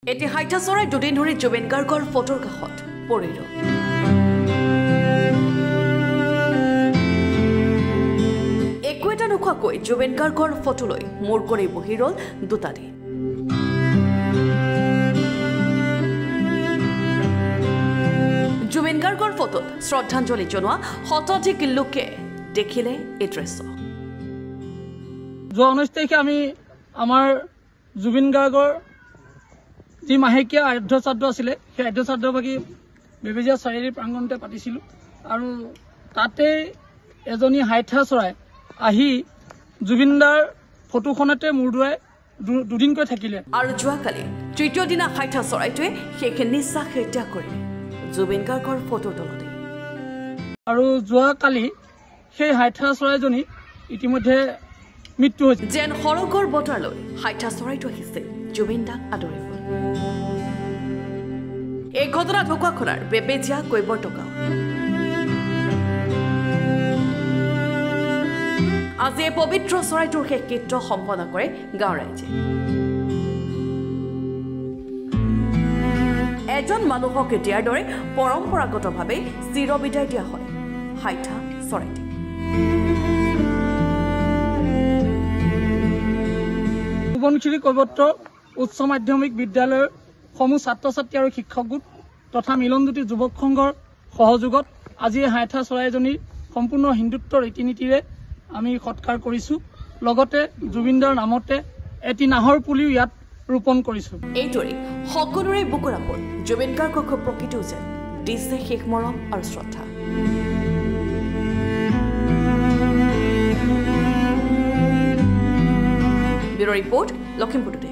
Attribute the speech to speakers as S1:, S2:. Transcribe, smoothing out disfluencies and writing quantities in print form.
S1: এটি হাইঠাচৰাই দুদিন ধৰি জুবিন গাৰ্গৰ ফটোৰ কাষত পৰি ৰ'ল। একো এটা নোখোৱাকৈ জুবিন গাৰ্গৰ ফটোলৈ মূৰ কৰি বহি ৰ'ল দুটা দিন। জুবিন গাৰ্গৰ ফটোত শ্ৰদ্ধাঞ্জলি জনোৱা শতাধিক লোকে দেখিলে এই দৃশ্য।
S2: যোৱা 19 তাৰিখে আমি আমাৰ জুবিন গাৰ্গৰ যি মাহেকীয়া আদ্য শ্ৰাদ্ধ আছিলে সেই আদ্য শ্ৰাদ্ধভাগী বেবেজীয়া চাৰিআলি প্ৰাংগণতে পাতিছিলোঁ আৰু তাতে এজনী হাইঠা চৰাই আহি জুবিনদাৰ ফটোখনতে মূৰ দোৱাই দুদিনকৈ থাকিলে
S1: আৰু যোৱাকালি তৃতীয় দিনা হাইঠা চৰাইটোৱে সেইখিনি নিশ্বাস ত্যাগ কৰিলে জুবিন গাৰ্গৰ ফটোৰ তলতে।
S2: আৰু যোৱাকালি সেই হাইঠা চৰাইজনী ইতিমধ্যে মৃত্যু হৈছে।
S1: যেন সৰগৰ বতৰলৈ হাইঠা চৰাইটো আহিছিল জুবিন দাক আদৰিবলৈ। এই ঘটনা ঢকুৱাখনাৰ বেবেজীয়া কৈবৰ্ত গাঁও। আজি এই পবিত্ৰ চৰাইটোৰ শেষ কৃত্য সম্পন্ন কৰে গাঁৱৰ ৰাইজে। এজন মানুহক এতিয়াৰ দৰে পৰম্পৰাগতভাৱে চিৰবিদায় দিয়া হয় হাইঠা চৰাইটি।
S2: সোৱণশিৰি কৈবৰ্ত উচ্চ মাধ্যমিক বিদ্যালয়ৰ সমূহ ছাত্ৰ ছাত্ৰী আৰু শিক্ষক গোট তথা মিলনজ্যোতি যুৱক সংঘৰ সহযোগত আজি হাইঠা চৰাইজনীৰ সম্পূৰ্ণ হিন্দুত্ব ৰীতি নীতিৰে আমি সৎকাৰ কৰিছোঁ। লগতে জুবিনদাৰ নামতে এটি নাহৰ পুলিও ইয়াত ৰোপণ কৰিছোঁ।
S1: এইদৰে সকলোৰে বুকুৰ আপোন জুবিন গাৰ্গক প্ৰকৃতিও যেন দিছে শেষ মৰম আৰু শ্ৰদ্ধা। Bureau report Lakhimpur today.